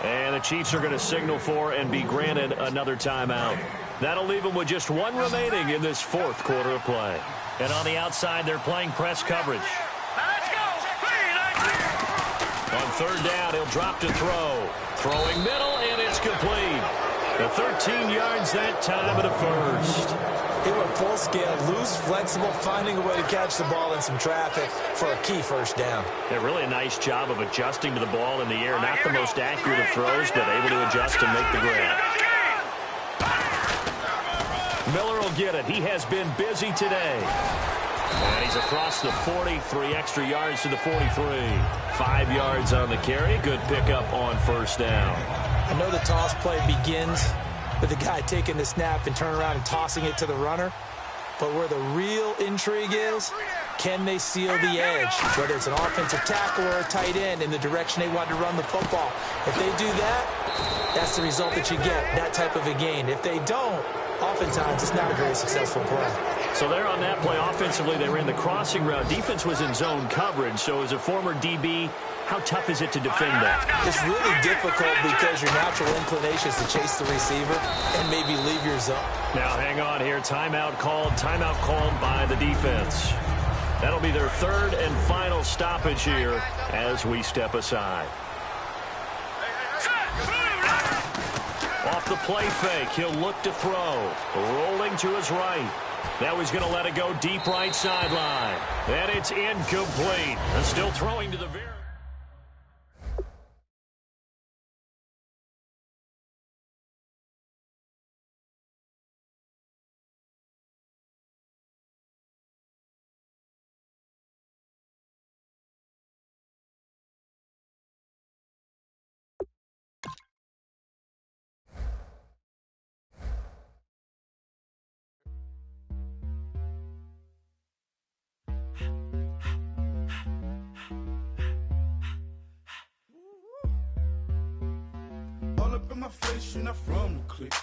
And the Chiefs are going to signal for and be granted another timeout. That'll leave them with just 1 remaining in this 4th quarter of play. And on the outside, they're playing press coverage. Let's go. 3-19. On 3rd down, he'll drop to throw. Throwing middle, and it's complete. The 13 yards that time at a 1st. He went full scale, loose, flexible, finding a way to catch the ball in some traffic for a key 1st down. Yeah, really a nice job of adjusting to the ball in the air. Not the most accurate of throws, but able to adjust and make the grab. Miller will get it. He has been busy today. And he's across the 40, 3 extra yards to the 43. 5 yards on the carry. Good pickup on first down. I know the toss play begins with the guy taking the snap and turning around and tossing it to the runner. But where the real intrigue is, can they seal the edge? Whether it's an offensive tackle or a tight end in the direction they want to run the football. If they do that, that's the result that you get, that type of a gain. If they don't, oftentimes it's not a very successful play. So there on that play, offensively, they ran the crossing route. Defense was in zone coverage. So as a former DB, how tough is it to defend that? It's really difficult because your natural inclination is to chase the receiver and maybe leave your zone. Now hang on here. Timeout called by the defense. That'll be their third and final stoppage here as we step aside. Off the play fake, he'll look to throw. Rolling to his right. Now he's going to let it go deep right sideline. And it's incomplete. And still throwing to the very... All up in my face, you're not from the clique.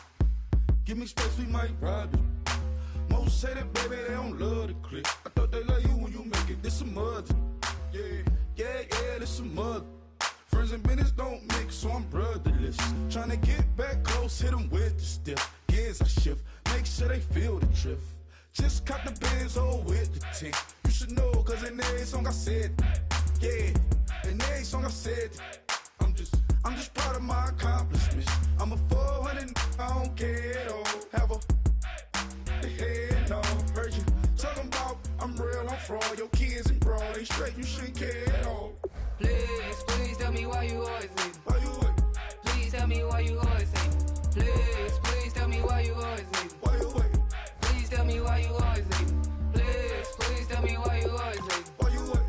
Give me space, we might ride it. Most say that, baby, they don't love the clique. I thought they love you when you make it. This a mother. Yeah, this a mother. Friends and business don't mix, so I'm brotherless. Tryna get back close, hit them with the stiff. Gears I shift, make sure they feel the drift. Just caught the Benz, with the tick. You should know, cause in every song I said, yeah, in every song I said, I'm just proud of my accomplishments. I'm a 400, I don't care at all. Have a head, no, heard you talking about I'm real, I'm fraud. Your kids and broad, they straight, you shouldn't care at all. Please tell me why you always leave. Why you wait? Please tell me why you always leave. Please tell me why you always leave. Why you wait? Please tell me why you always leave. Please tell me why you always leave. Why you wait?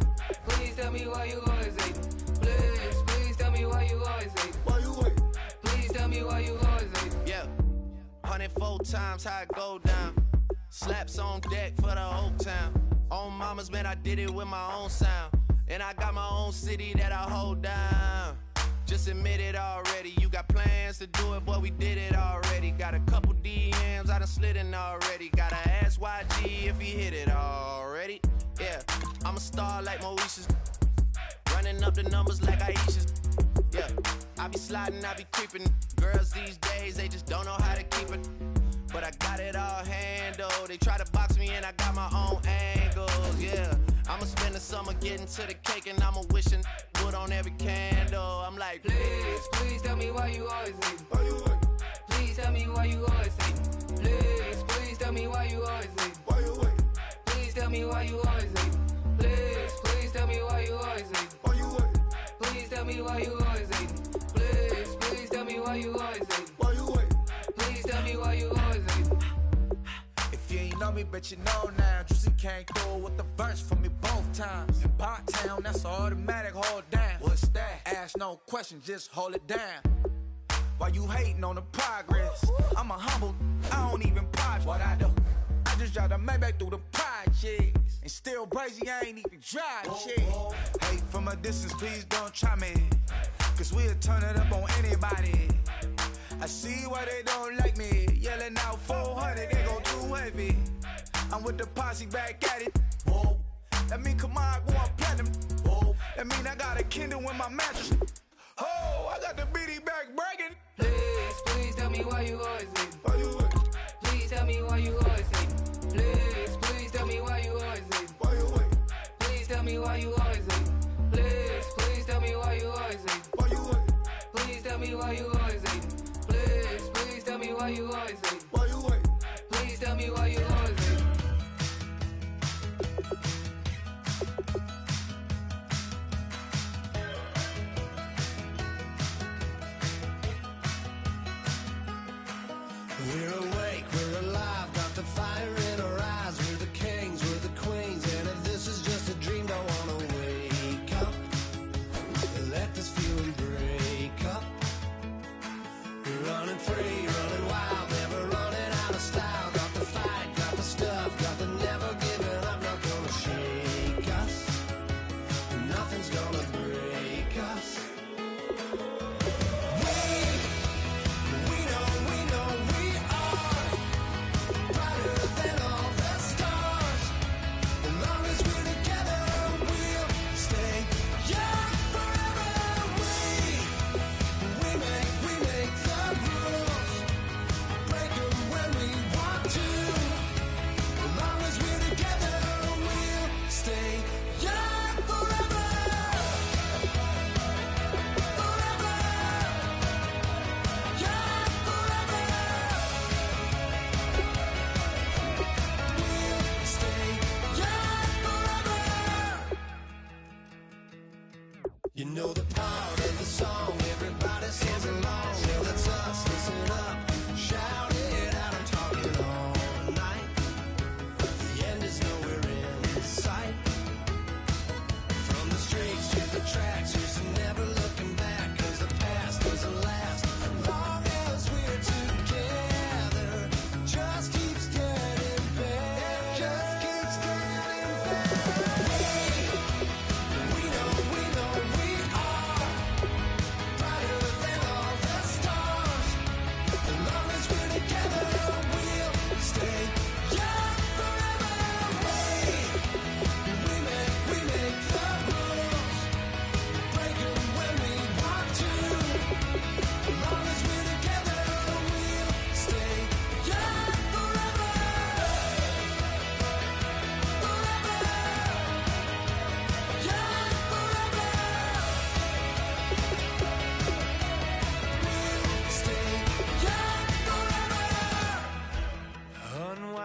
Please tell me why you always leave. Please tell me why you always leave. Why you wait? Please tell me why you always leave. Yeah, 104 times how it go down. Slaps on deck for the whole town. On mamas, man, I did it with my own sound. And I got my own city that I hold down. Just admit it already. You got plans to do it, boy, we did it already. Got a couple DMs, I done slid in already. Gotta ask YG if he hit it already. Yeah, I'm a star like Moesha's. Running up the numbers like Aisha's. Yeah, I be sliding, I be creeping. Girls these days, they just don't know how to keep it. But I got it all handled. They try to box me and I got my own angles, yeah. I'ma spend the summer getting to the cake and I'ma wishing wood on every candle. I'm like, please tell me why you always leave. Why you wait? Please tell me why you always leave. Please tell me why you always leave. Why you wait? Please tell me why you always leave. Please tell me why you always leave. Why you wait? Please tell me why you always leave. Please tell me why you always leave. Why you wait? Please tell me why you always leave. If you ain't know me, bet you know now. Juicy came through with the verse for me both times. In Pot Town, that's automatic, hold down. What's that? Ask no question, just hold it down. Why you hating on the progress? I'm a humble, I don't even pause what I do. I just drive the Maybach through the projects. And still crazy, I ain't even drive shit. Hate from a distance, please don't try me. Cause we'll turn it up on anybody. I see why they don't like me. Yelling out 400, they go too heavy. I'm with the posse back at it. Whoa. That mean come on, going platinum. Whoa. That mean I got a Kindle in my mattress. Oh, I got the BD back bragging. Please tell me why you always leave. Why you wait? Please tell me why you always leave. Please tell me why you always leave. Why you wait? Please tell me why you always leave. Please tell me why you always leave. Why you wait? Please tell me why you always leave. Please tell me why you always leave. Why you wait? Please tell me why you always leave. We're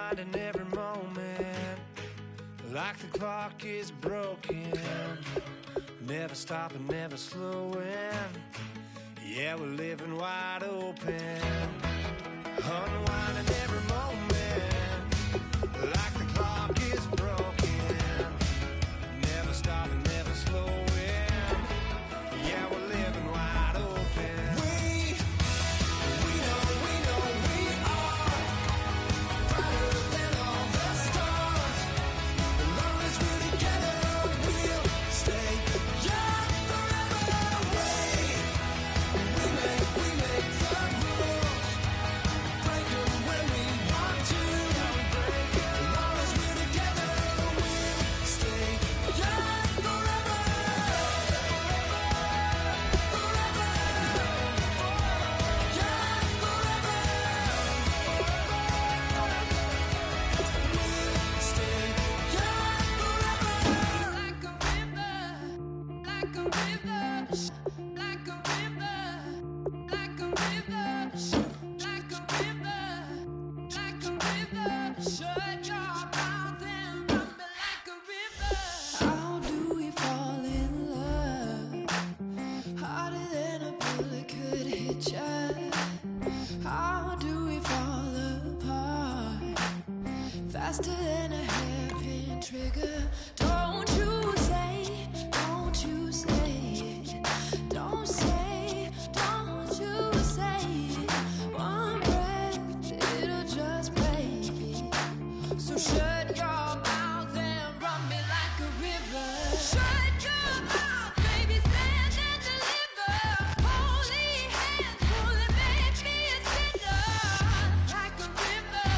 unwinding every moment, like the clock is broken. Never stopping, never slowing. Yeah, we're living wide open. Unwinding every moment, like the clock is broken. Never stopping, never slowing. Yeah, we're living wide open. We know we are brighter than all the stars. As long as we're together, we'll stay young forever. We make the rules, break them when we want to. As long as we're together, we'll stay young forever. How do we fall in love? Harder than a bullet could hit ya. How do we fall apart? Faster than a hairpin trigger. Don't you say, don't you say it. Don't say, don't you say it. One breath, it'll just break it. So shut your mouth and run me like a river. Shut your mouth, baby, stand and deliver. Holy hands pulling, make me a sinner. Like a river,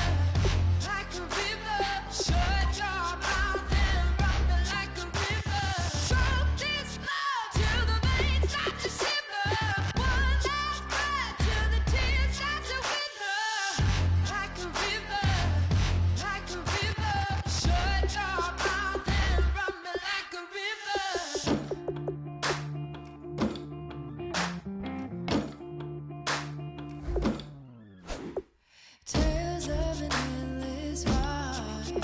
like a river. Shut your mouth and run me like a river. Choke this love till the veins start to shiver. One last breath till the tears start to wither. Like a river, like a river. Shut your mouth and run me like a river. Tales of an endless ride.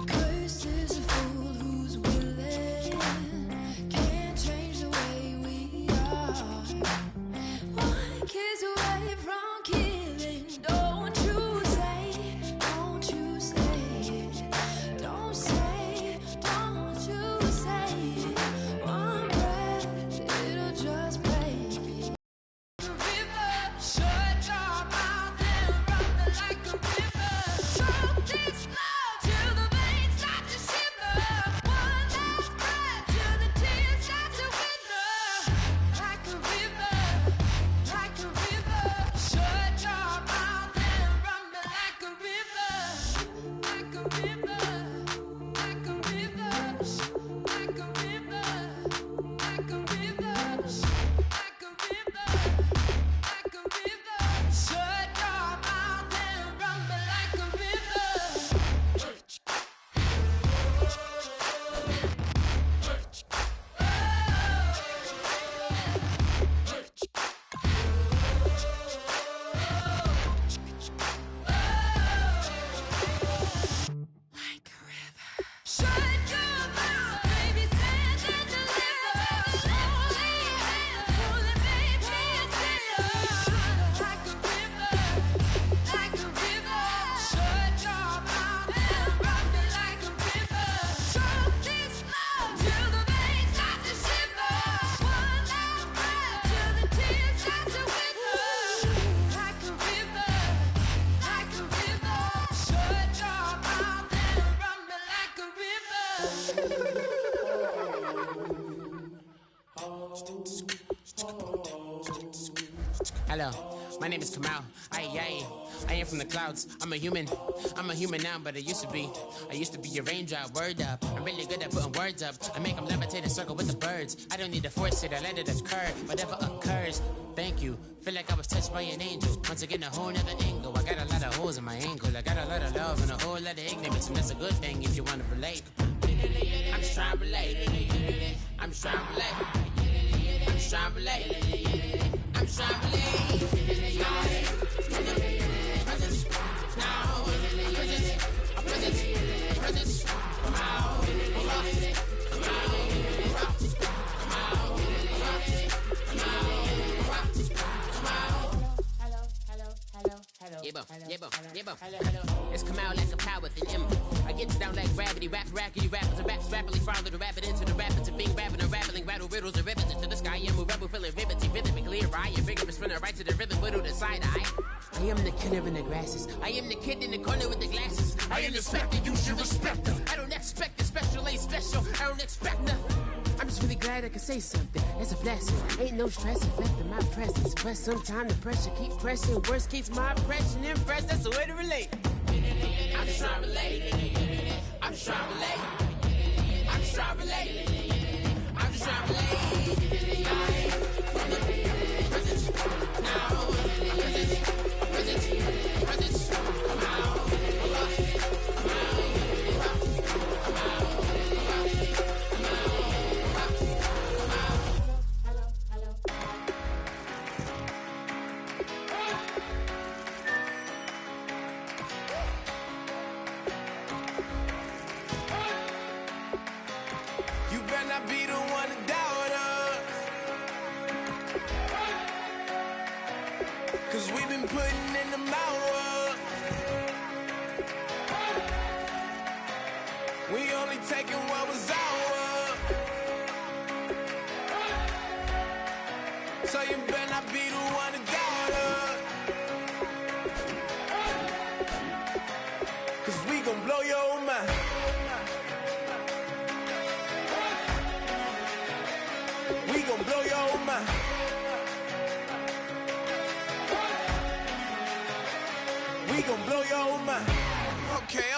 Cursed is a fool who's willing. Can't change the way we are. One kiss away from killing. Don't you say, don't you say it. Don't say, don't you say it. One breath, it'll just break it. River, shut your mouth and run me like a river. Choke this love till the veins start to shiver. One last breath till the tears start to wither. Like a river, like a river. Shut your mouth and run me like a river. Like a river, like a river. Like a river, like a river. Like a river. Like a river, shut your mouth and run me like a river. Like a river. Shut your mouth, baby, stand and deliver. Holy hands pulling, make me a sinner. Like a river, like a river. Shut your mouth and run me like a river. Choke this love till the veins start to shiver. One last breath till the tears start to wither. Like a river, like a river. Shut your mouth and run me like a river. Hello, my name is Kamal. I am from the clouds. I'm a human now, but I used to be a raindrop. Word up, I'm really good at putting words up. I make them levitate and circle with the birds. I don't need to force it, I let it occur. Whatever occurs, thank you. Feel like I was touched by an angel. Once again, a whole nother angle. I got a lot of holes in my ankle. I got a lot of love and a whole lot of ignorance, and that's a good thing if you want to relate. I'm just trying to relate. I'm just trying to relate. I'm just trying to relate. I'm just trying to relate. It's come out like a power with an M. I get down like gravity, rap rackety rappers and raps rapidly follow the rapid into the rapids of being rapping and rattling, rattle riddles and rivets into the sky. I'm a rebel feeling riveting, vivid and clear. I am bigger, spinning right to the rhythm, widow the side eye. I am the killer in the grasses. I am the kid in the corner with the glasses. I am the specter, you should respect them. I don't expect the special, ain't special. I don't expect nothing. I'm just really glad I can say something. It's a blessing. Ain't no stress affecting my presence. But sometimes the pressure keep pressing. Worst keeps my impression impressed. That's the way to relate. I'm just trying to relate. I'm just trying to relate. I'm just trying to relate. I'm just trying to relate. From the present now. Present. Come out. Be the one to doubt us, 'cause we've been putting in the hours. We only taking what was ours, so you better not be the one to doubt us, 'cause we gon' blow your mind. Blow your mind. We gon' blow your mind.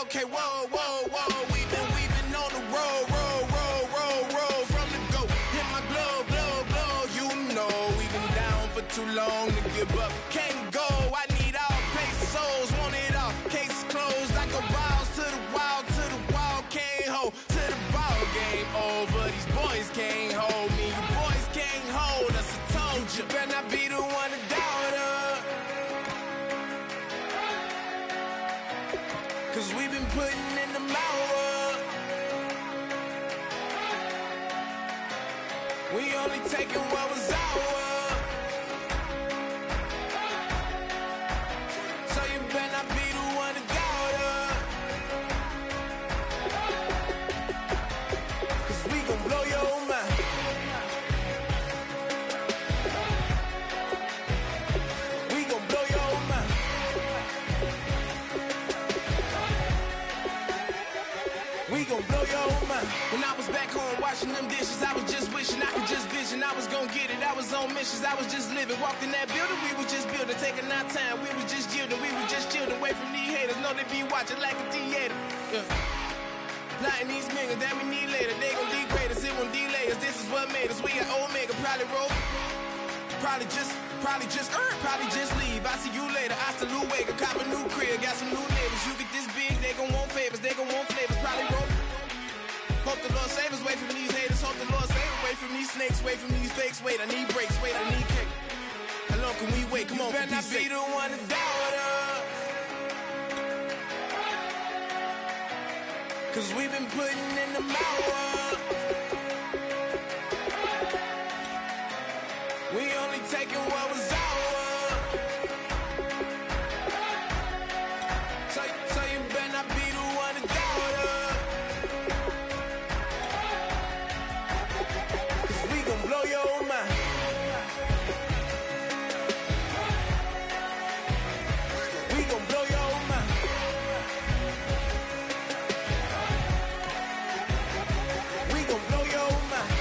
Okay, whoa. We've been on the road from the go. Hit my glow. You know we've been down for too long to give up. Can't go. I need all pesos. Want it all. Case closed. I go balls to the wall. Can't hold to the ball. Game over. These boys can't hold me. You boys can't hold us. I told you. Better not be the one to doubt us, 'cause we've been putting in the hours. We only taking what was ours, so you better not be the one to doubt us, 'cause we gon' blow your mind. When I was back home washing them dishes, I was just wishing I could just vision. I was gonna get it, I was on missions, I was just living. Walked in that building, we was just building, taking our time. We was just yielding, we was just chilling away from these haters. Know they be watching like a theater. Plotting these niggas that we need later. They gon' degrade us, it won't delay us. This is what made us. We got Omega, probably roll. Probably just leave. I see you later. I salute Wake, cop a new crib, got some new neighbors. You get this big, they gon' want favors, they gon' want flavors. Probably roll. Hope the Lord save us, wait from these haters. Hope the Lord save us, wait from these snakes, wait from these fakes. Wait, I need breaks, wait, I need cake. How long can we wait? Come on, for these sakes. You better not be the one to doubt us, 'cause we've been putting in the hours. We only taking what was ours, so you better not be the one to doubt us, 'cause we gon' blow your mind. We gon' blow your mind. We gon' blow your mind.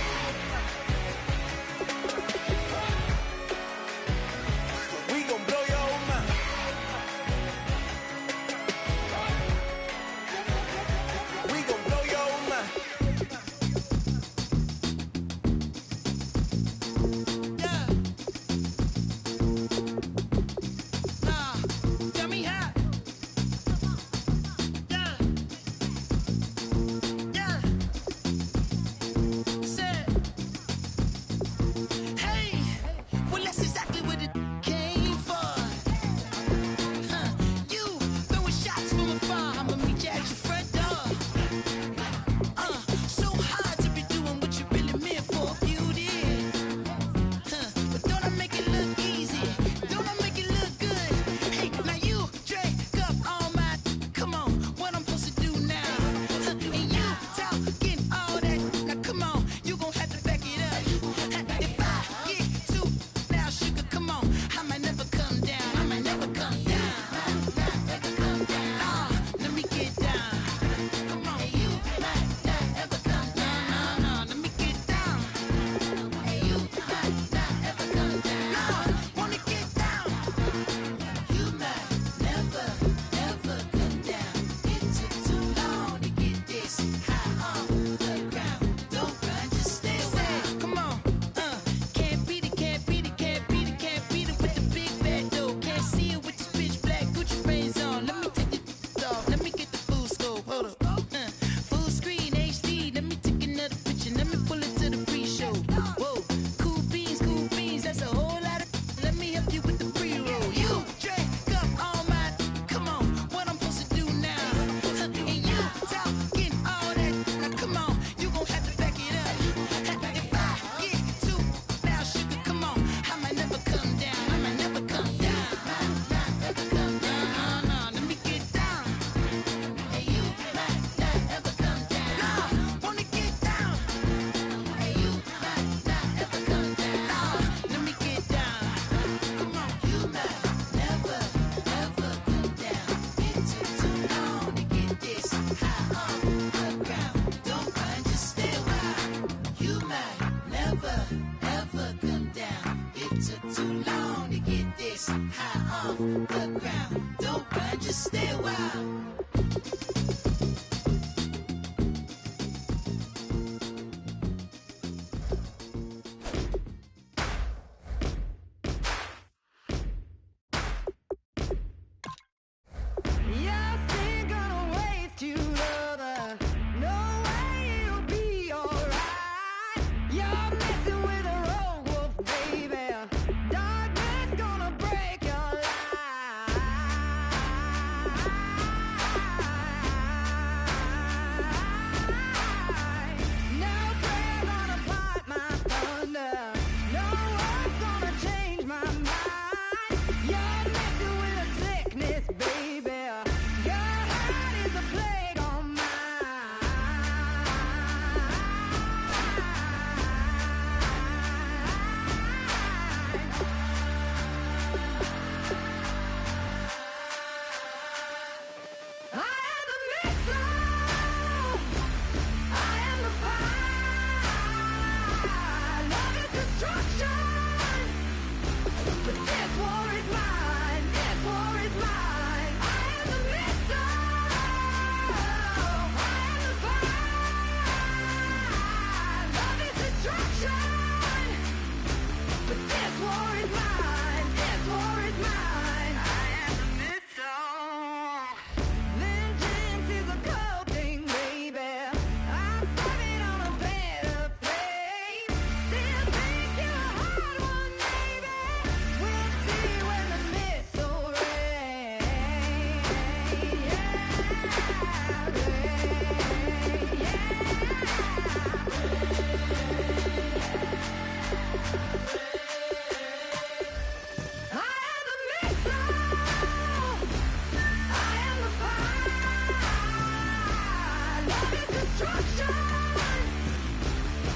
destruction.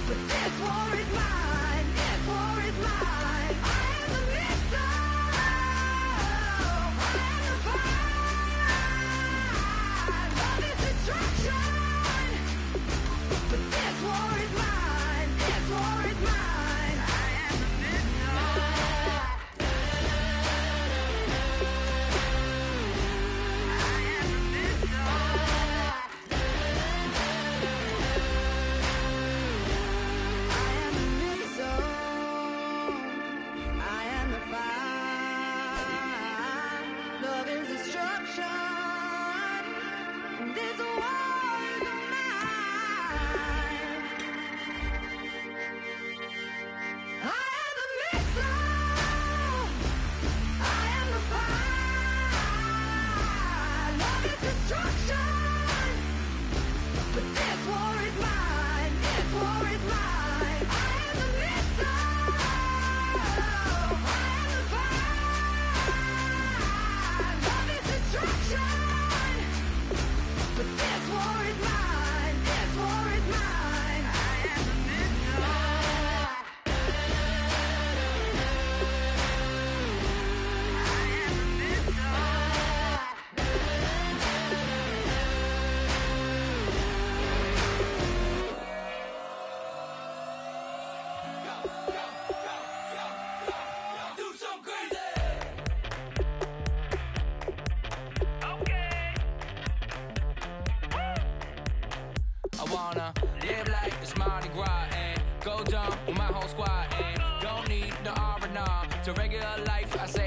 But this war is mine. This war is mine. I am the missile. I am the fire. Love is destruction. But this war is mine. This war is mine. I am the missile. Live like it's Mardi Gras and go dumb with my whole squad and don't need the R&R to regular life. I say